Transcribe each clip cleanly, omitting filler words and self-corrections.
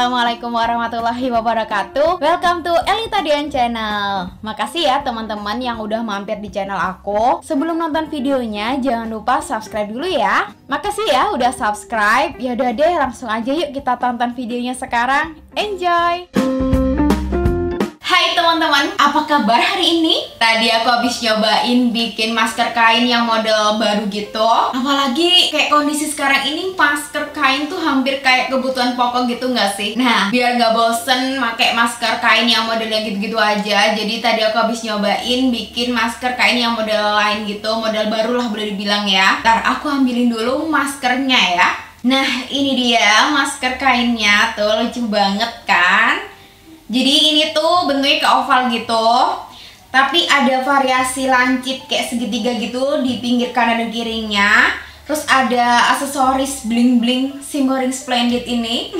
Assalamualaikum warahmatullahi wabarakatuh. Welcome to Elita Dian Channel. Makasih ya teman-teman yang udah mampir di channel aku. Sebelum nonton videonya, jangan lupa subscribe dulu ya. Makasih ya udah subscribe. Ya udah deh, langsung aja yuk kita tonton videonya sekarang. Enjoy! Hai teman-teman, apa kabar hari ini? Tadi aku habis nyobain bikin masker kain yang model baru gitu. Apalagi kayak kondisi sekarang ini masker kain tuh hampir kayak kebutuhan pokok gitu nggak sih? Nah, biar nggak bosen pakai masker kain yang modelnya gitu-gitu aja. Jadi tadi aku habis nyobain bikin masker kain yang model lain gitu. Model baru lah boleh dibilang ya. Ntar aku ambilin dulu maskernya ya. Nah, ini dia masker kainnya tuh, lucu banget kan? Jadi ini tuh bentuknya ke oval gitu, tapi ada variasi lancip kayak segitiga gitu di pinggir kanan dan kirinya. Terus ada aksesoris bling-bling Simmering Splendid ini.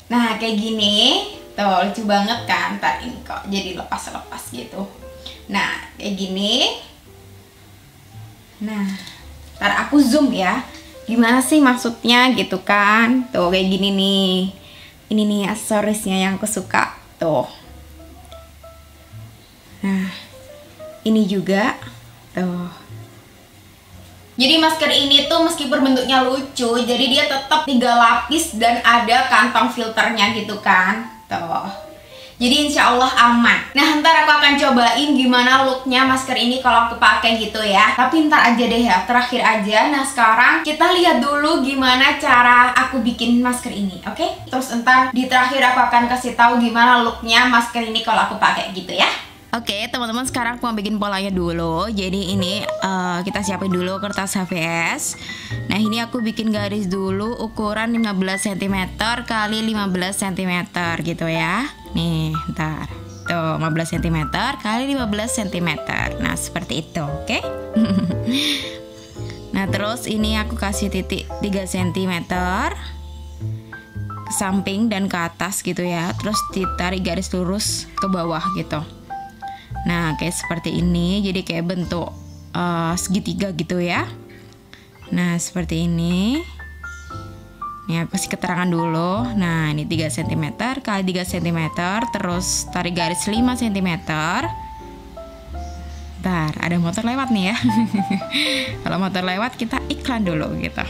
Nah kayak gini, tuh lucu banget kan. Ntar ini kok jadi lepas-lepas gitu. Nah kayak gini. Nah ntar aku zoom ya, gimana sih maksudnya gitu kan. Tuh kayak gini nih. Ini nih aksesorisnya yang aku suka. Tuh. Nah, ini juga tuh. Jadi masker ini tuh meskipun bentuknya lucu, jadi dia tetap 3 lapis dan ada kantong filternya gitu kan. Tuh. Jadi insya Allah aman. Nah ntar aku akan cobain gimana looknya masker ini kalau aku pakai gitu ya. Tapi ntar aja deh ya, terakhir aja. Nah sekarang kita lihat dulu gimana cara aku bikin masker ini, oke? Terus ntar di terakhir aku akan kasih tahu gimana looknya masker ini kalau aku pakai gitu ya. Oke teman-teman, sekarang aku mau bikin polanya dulu. Jadi ini kita siapin dulu kertas HVS. Nah ini aku bikin garis dulu ukuran 15 cm kali 15 cm gitu ya. Nih ntar tuh 15 cm kali 15 cm. Nah seperti itu, oke? Nah terus ini aku kasih titik 3 cm ke samping dan ke atas gitu ya. Terus ditarik garis lurus ke bawah gitu. Nah kayak seperti ini, jadi kayak bentuk segitiga gitu ya. Nah seperti ini. Nih aku kasih keterangan dulu. Nah ini 3 cm kali 3 cm. Terus tarik garis 5 cm. Bentar, ada motor lewat nih ya. Kalau motor lewat kita iklan dulu gitu.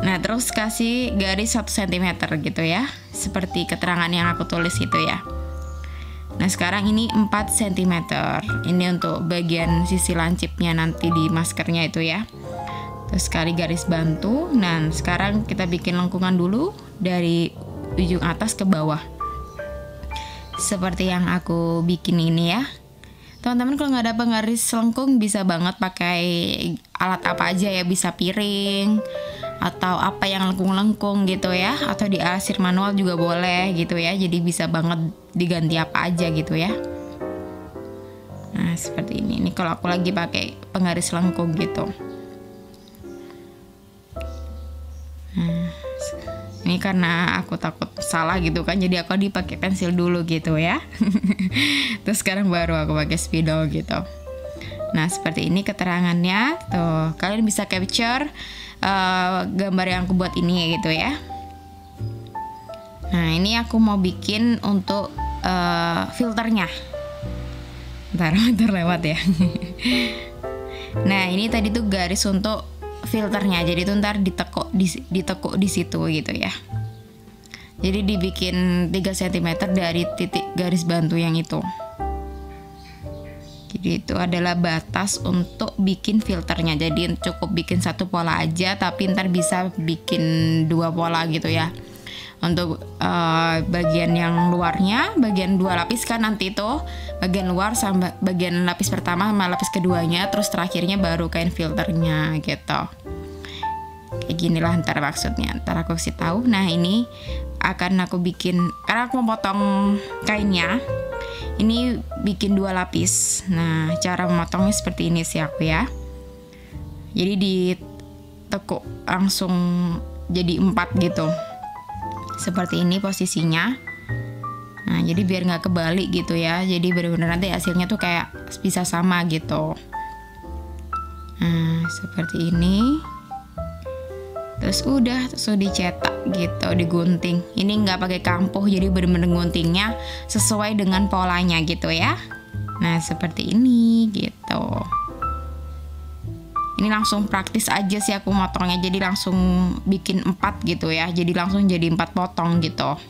Nah terus kasih garis 1 cm gitu ya. Seperti keterangan yang aku tulis itu ya. Nah sekarang ini 4 cm. Ini untuk bagian sisi lancipnya nanti di maskernya itu ya. Terus sekali garis bantu. Nah sekarang kita bikin lengkungan dulu dari ujung atas ke bawah. Seperti yang aku bikin ini ya. Teman-teman kalau nggak ada penggaris lengkung bisa banget pakai alat apa aja ya. Bisa piring atau apa yang lengkung-lengkung gitu ya, atau diarsir manual juga boleh gitu ya. Jadi bisa banget diganti apa aja gitu ya. Nah seperti ini kalau aku lagi pakai penggaris lengkung gitu. Nah ini karena aku takut salah gitu kan, jadi aku dipakai pensil dulu gitu ya. Terus sekarang baru aku pakai spidol gitu. Nah seperti ini keterangannya tuh. Kalian bisa capture gambar yang aku buat ini gitu ya. Nah ini aku mau bikin untuk filternya. Bentar lewat ya. Nah ini tadi tuh garis untuk filternya. Jadi tuh ntar ditekuk di situ gitu ya. Jadi dibikin 3 cm dari titik garis bantu yang itu. Jadi itu adalah batas untuk bikin filternya. Jadi cukup bikin 1 pola aja, tapi ntar bisa bikin 2 pola gitu ya. Untuk bagian yang luarnya, bagian 2 lapis kan nanti tuh, bagian luar sama bagian lapis pertama sama lapis keduanya, terus terakhirnya baru kain filternya gitu. Kayak ginilah ntar maksudnya. Ntar aku kasih tahu. Nah ini akan aku bikin, karena aku mau potong kainnya. Ini bikin 2 lapis. Nah cara memotongnya seperti ini sih aku ya. Jadi ditekuk langsung jadi 4 gitu. Seperti ini posisinya. Nah jadi biar nggak kebalik gitu ya. Jadi benar-benar nanti hasilnya tuh kayak bisa sama gitu. Nah seperti ini. Terus udah dicetak gitu, digunting. Ini nggak pakai kampuh, jadi bener-bener guntingnya sesuai dengan polanya gitu ya. Nah seperti ini gitu. Ini langsung praktis aja sih aku motongnya, jadi langsung bikin 4 gitu ya. Jadi langsung jadi 4 potong gitu.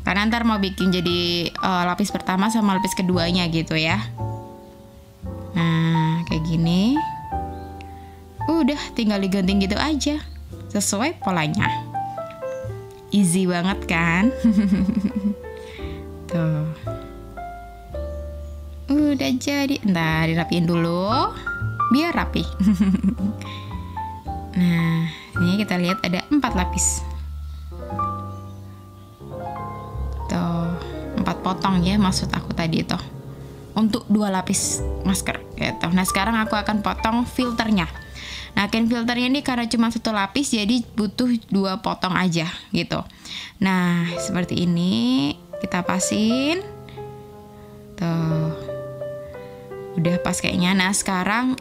Karena ntar mau bikin jadi lapis pertama sama lapis keduanya gitu ya. Nah kayak gini. Udah tinggal digunting gitu aja sesuai polanya. Easy banget kan? Tuh. Udah jadi. Ntar dirapiin dulu biar rapi. Nah, ini kita lihat ada 4 lapis. Tuh, 4 potong ya maksud aku tadi itu. Untuk 2 lapis masker gitu. Nah, sekarang aku akan potong filternya. Nah, kain filternya ini karena cuma 1 lapis jadi butuh 2 potong aja gitu. Nah, seperti ini kita pasin. Tuh. Udah pas kayaknya. Nah, sekarang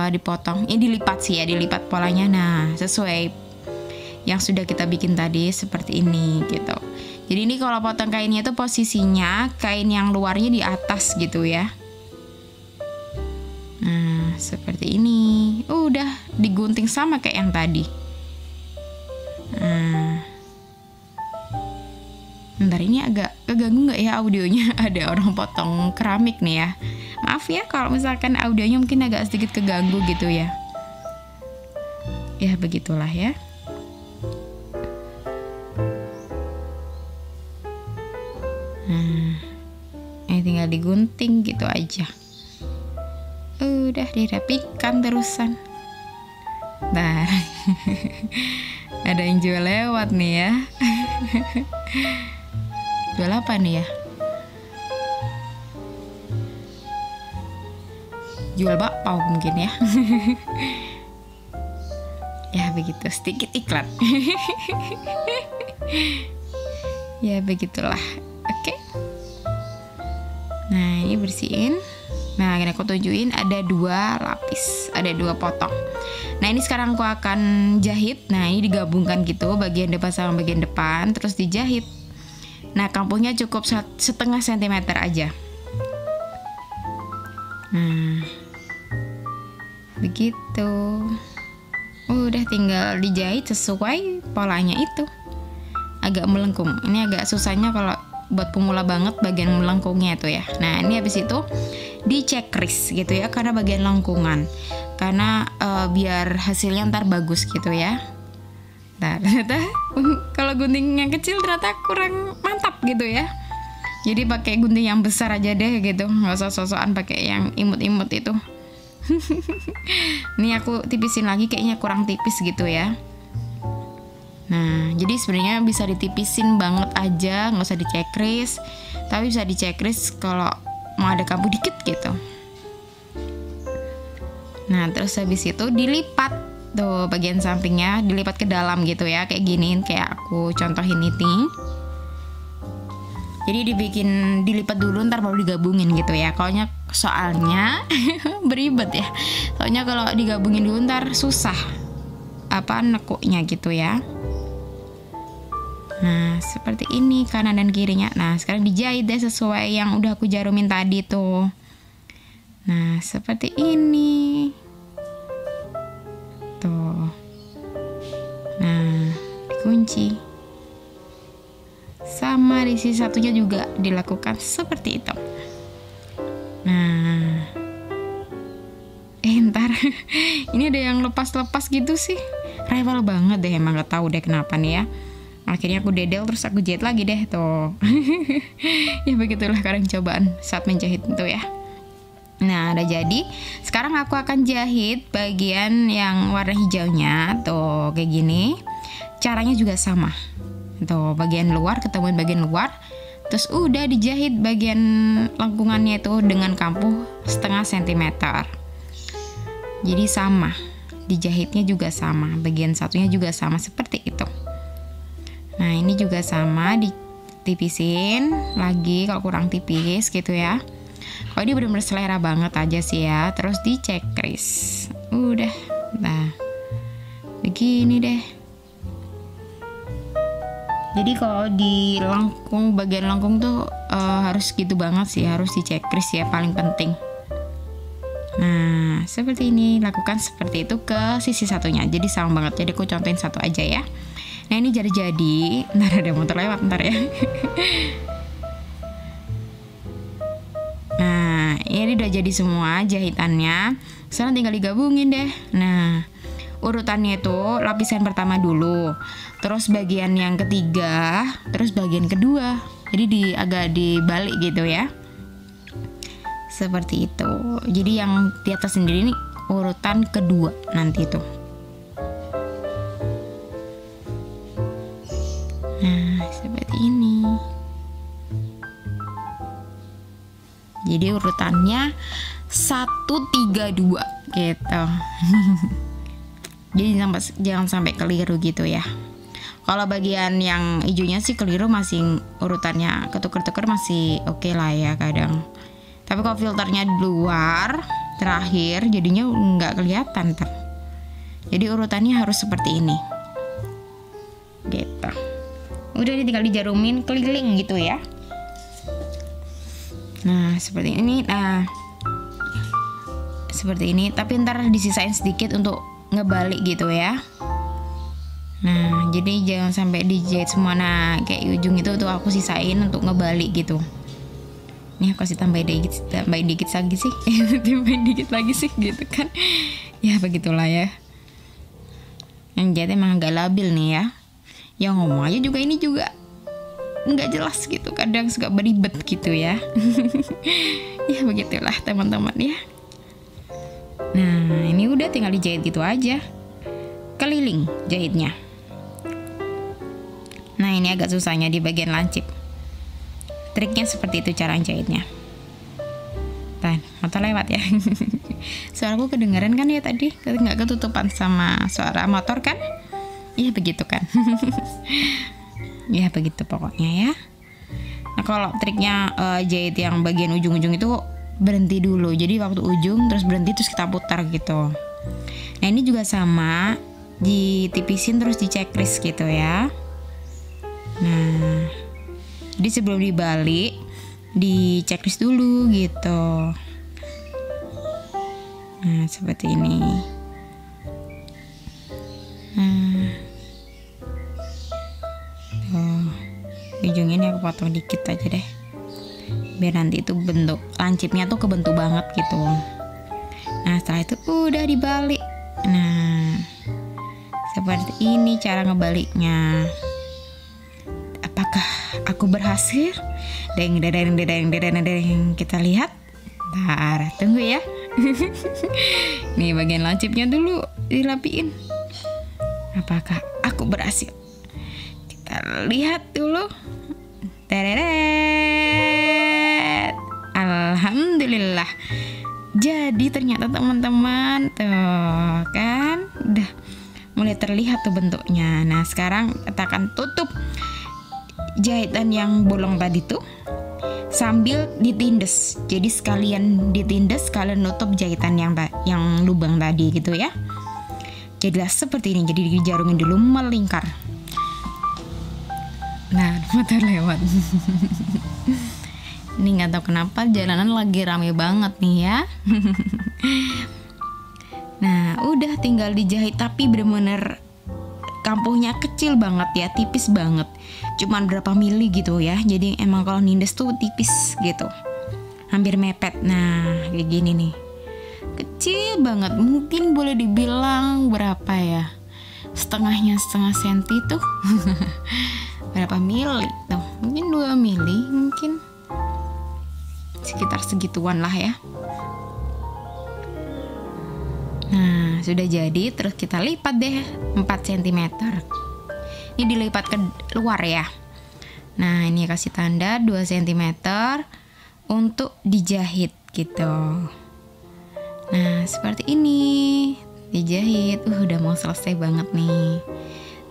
dipotong. Ini dilipat sih ya, dilipat polanya. Nah, sesuai yang sudah kita bikin tadi seperti ini gitu. Jadi ini kalau potong kainnya itu posisinya kain yang luarnya di atas gitu ya. Nah, seperti ini. Udah digunting sama kayak yang tadi. Nah. Bentar, ini agak keganggu nggak ya audionya? Ada orang potong keramik nih ya. Maaf ya kalau misalkan audionya mungkin agak sedikit keganggu gitu ya. Ya begitulah ya. Nah, ini tinggal digunting gitu aja. Udah dirapikan terusan. Nah, ada yang jual lewat nih ya. Jual apa nih ya? Jual bakpao mungkin ya. Ya begitu, sedikit iklan. Ya begitulah. Oke. Nah, ini bersihin. Nah, ini aku tunjukin ada 2 lapis, ada 2 potong. Nah, ini sekarang aku akan jahit. Nah, ini digabungkan gitu, bagian depan sama bagian depan, terus dijahit. Nah, kampuhnya cukup 1,5 cm aja. Nah, begitu. Udah tinggal dijahit sesuai polanya itu. Agak melengkung. Ini agak susahnya kalau buat pemula banget bagian melengkungnya itu ya. Nah, ini habis itu dicek kris gitu ya, karena bagian lengkungan. Karena biar hasilnya ntar bagus gitu ya. Nah, ternyata kalau gunting yang kecil ternyata kurang mantap gitu ya. Jadi pakai gunting yang besar aja deh gitu. Nggak usah sosokan pakai yang imut-imut itu. Ini aku tipisin lagi, kayaknya kurang tipis gitu ya. Nah, jadi sebenarnya bisa ditipisin banget aja, nggak usah dicekris. Tapi bisa dicekris kalau mau ada kampuh dikit gitu. Nah, terus habis itu dilipat tuh bagian sampingnya, dilipat ke dalam gitu ya, kayak gini, kayak aku contohin ini. Jadi dilipat dulu, ntar baru digabungin gitu ya. Soalnya beribet ya. Soalnya kalau digabungin dulu ntar susah nekuknya gitu ya. Nah, seperti ini kanan dan kirinya. Nah, sekarang dijahit deh sesuai yang udah aku jarumin tadi tuh. Nah, seperti ini. Tuh. Nah, dikunci. Sama di sisi satunya juga dilakukan seperti itu. Nah. Ntar ini ada yang lepas-lepas gitu sih. Rival banget deh, emang gak tahu deh kenapa nih ya. Akhirnya aku dedel terus aku jahit lagi deh tuh. Ya begitulah kadang cobaan saat menjahit itu ya. Nah, udah jadi. Sekarang aku akan jahit bagian yang warna hijaunya tuh kayak gini. Caranya juga sama. Tuh, bagian luar ketemu bagian luar. Terus udah dijahit bagian lengkungannya itu dengan kampuh 0,5 cm. Jadi sama. Dijahitnya juga sama, bagian satunya juga sama seperti itu. Nah, ini juga sama, ditipisin lagi kalau kurang tipis gitu ya. Kalau ini benar-benar selera banget aja sih ya. Terus dicek kris. Udah. Nah, Begini deh. Jadi kalau di lengkung, bagian lengkung tuh harus gitu banget sih, harus dicek kris ya, paling penting. Nah seperti ini, lakukan seperti itu ke sisi satunya, jadi sama banget. Jadi aku contohin satu aja ya. Nah ini jadi, ntar ada motor lewat ntar ya. Nah ini udah jadi semua jahitannya. Sekarang tinggal digabungin deh. Nah urutannya itu lapisan pertama dulu, terus bagian yang ketiga, terus bagian kedua. Jadi agak dibalik gitu ya. Seperti itu. Jadi yang di atas sendiri ini urutan kedua nanti itu. Nah, seperti ini. Jadi urutannya 1, 3, 2 gitu. Jadi jangan sampai keliru gitu ya. Kalau bagian yang hijaunya sih keliru, masih urutannya ketuker-tuker masih oke lah ya kadang. Tapi kalau filternya di luar terakhir jadinya nggak kelihatan ter. Jadi urutannya harus seperti ini. Gitu. Udah tinggal dijarumin keliling gitu ya. Nah seperti ini. Nah seperti ini. Tapi ntar disisain sedikit untuk ngebalik gitu ya. Nah jadi jangan sampai dijahit semua. Nah kayak ujung itu tuh aku sisain untuk ngebalik gitu. Nih aku kasih tambahin dikit lagi sih. Tambahin dikit lagi sih gitu kan. Ya begitulah ya. Yang jahit emang agak labil nih ya. Yang ngomong aja juga ini juga nggak jelas gitu, kadang suka beribet gitu ya. Ya begitulah teman-teman ya. Nah ini udah tinggal dijahit gitu aja, keliling jahitnya. Nah ini agak susahnya di bagian lancip. Triknya seperti itu cara jahitnya. Tan, motor lewat ya. Suaraku kedengaran kan ya tadi, nggak ketutupan sama suara motor kan? Iya begitu kan. Ya begitu pokoknya ya. Nah kalau triknya jahit yang bagian ujung-ujung itu berhenti dulu. Jadi waktu ujung terus berhenti terus kita putar gitu. Nah ini juga sama, ditipisin terus dicek kris gitu ya. Nah jadi sebelum dibalik dicek kris dulu gitu. Nah seperti ini. Ujungnya ini aku potong dikit aja deh, biar nanti itu bentuk lancipnya tuh kebentuk banget gitu. Nah setelah itu udah dibalik. Nah seperti ini cara ngebaliknya. Apakah aku berhasil? Deng. Kita lihat. Bentar, tunggu ya. Nih bagian lancipnya dulu dirapiin. Apakah aku berhasil? Kita lihat dulu. Tereret. Alhamdulillah. Jadi ternyata teman-teman tuh kan udah mulai terlihat tuh bentuknya. Nah sekarang kita akan tutup jahitan yang bolong tadi tuh sambil ditindes. Jadi sekalian ditindes, sekalian nutup jahitan yang lubang tadi gitu ya. Jadilah seperti ini. Jadi dijarungin dulu melingkar. Nah motor lewat. Ini nggak tahu kenapa jalanan lagi rame banget nih ya. Nah udah tinggal dijahit, tapi bener-bener kampuhnya kecil banget ya, tipis banget, cuman berapa mili gitu ya. Jadi emang kalau nindes tuh tipis gitu, hampir mepet. Nah kayak gini nih, kecil banget, mungkin boleh dibilang berapa ya, setengah senti tuh. Berapa mili tuh, mungkin 2 mili, mungkin sekitar segituan lah ya. Nah sudah jadi, terus kita lipat deh 4 cm. Ini dilipat ke luar ya. Nah ini kasih tanda 2 cm untuk dijahit gitu. Nah seperti ini dijahit. Udah mau selesai banget nih,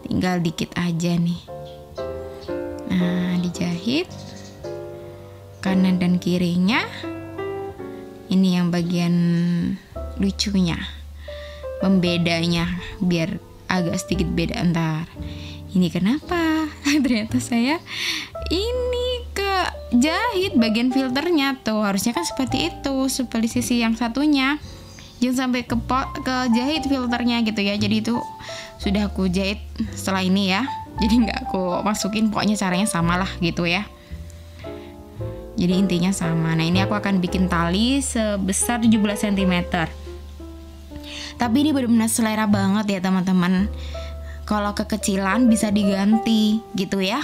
tinggal dikit aja nih. Nah dijahit kanan dan kirinya. Ini yang bagian lucunya, pembedanya, biar agak sedikit beda. Entar, ini kenapa? Ternyata saya ini kejahit bagian filternya tuh. Harusnya kan seperti itu, seperti sisi yang satunya. Jangan sampai kejahit filternya gitu ya. Jadi itu sudah aku jahit setelah ini ya. Jadi nggak aku masukin, pokoknya caranya sama lah gitu ya. Jadi intinya sama. Nah ini aku akan bikin tali sebesar 17 cm. Tapi ini benar-benar selera banget ya teman-teman. Kalau kekecilan bisa diganti gitu ya.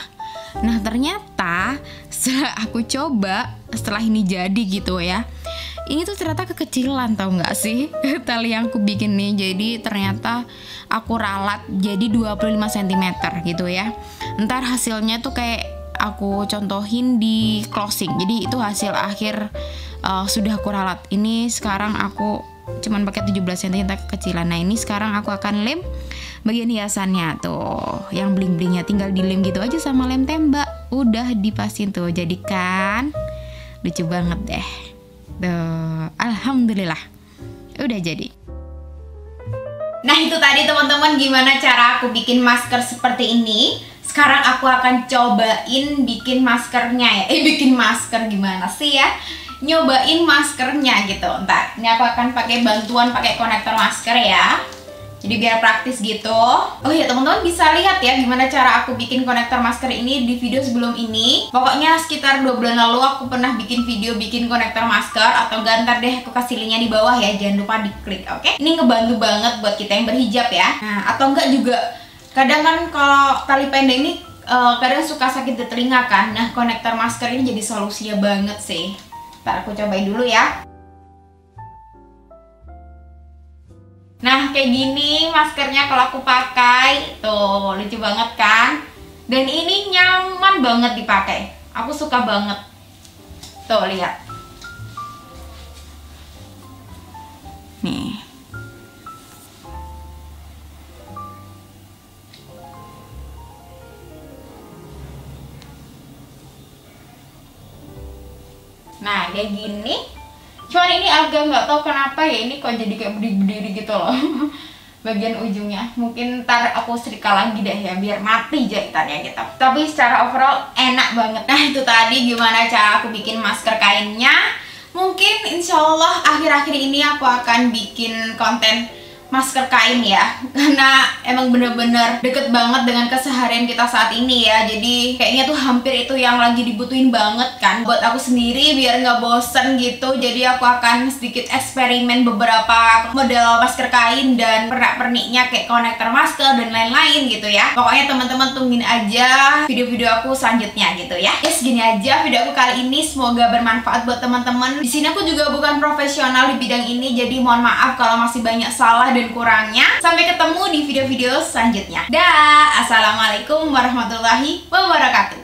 Nah ternyata setelah aku coba, setelah ini jadi gitu ya, ini tuh ternyata kekecilan, tau gak sih tali yang aku bikin nih. Jadi ternyata aku ralat jadi 25 cm gitu ya. Ntar hasilnya tuh kayak aku contohin di closing. Jadi itu hasil akhir sudah aku ralat. Ini sekarang aku cuman pakai 17 cm kekecilan. Nah ini sekarang aku akan lem bagian hiasannya tuh, yang bling-blingnya tinggal dilem gitu aja sama lem tembak. Udah dipasin tuh, jadi kan lucu banget deh. Tuh, alhamdulillah udah jadi. Nah itu tadi teman-teman gimana cara aku bikin masker seperti ini. Sekarang aku akan cobain bikin maskernya ya. Bikin masker gimana sih ya? Nyobain maskernya gitu. Ntar ini aku akan pakai bantuan pakai konektor masker ya. Jadi biar praktis gitu. Oh ya teman-teman bisa lihat ya gimana cara aku bikin konektor masker ini di video sebelum ini. Pokoknya sekitar 2 bulan lalu aku pernah bikin video bikin konektor masker. Atau ntar deh aku kasih linknya di bawah ya. Jangan lupa diklik, oke? Ini ngebantu banget buat kita yang berhijab ya. Nah atau enggak juga kadang kan kalau tali pendek ini kadang suka sakit di telinga kan. Nah konektor masker ini jadi solusinya banget sih. Ntar aku cobain dulu ya. Nah kayak gini maskernya kalau aku pakai. Tuh lucu banget kan. Dan ini nyaman banget dipakai. Aku suka banget. Tuh lihat. Nih. Nah kayak gini. Cuman ini agak nggak tahu kenapa ya, ini kok jadi kayak berdiri-berdiri gitu loh bagian ujungnya. Mungkin ntar aku setrika lagi deh ya biar mati jahitannya gitu. Tapi secara overall enak banget. Nah itu tadi gimana cara aku bikin masker kainnya. Mungkin insya Allah akhir-akhir ini aku akan bikin konten masker kain ya. Karena emang bener-bener deket banget dengan keseharian kita saat ini ya. Jadi kayaknya tuh hampir itu yang lagi dibutuhin banget kan buat aku sendiri biar nggak bosen gitu. Jadi aku akan sedikit eksperimen beberapa model masker kain dan pernak-perniknya kayak konektor masker dan lain-lain gitu ya. Pokoknya teman-teman tungguin aja video-video aku selanjutnya gitu ya. Ya segini aja video aku kali ini, semoga bermanfaat buat teman-teman. Di sini aku juga bukan profesional di bidang ini, jadi mohon maaf kalau masih banyak salah dan kurangnya. Sampai ketemu di video-video selanjutnya. Dah, assalamualaikum warahmatullahi wabarakatuh.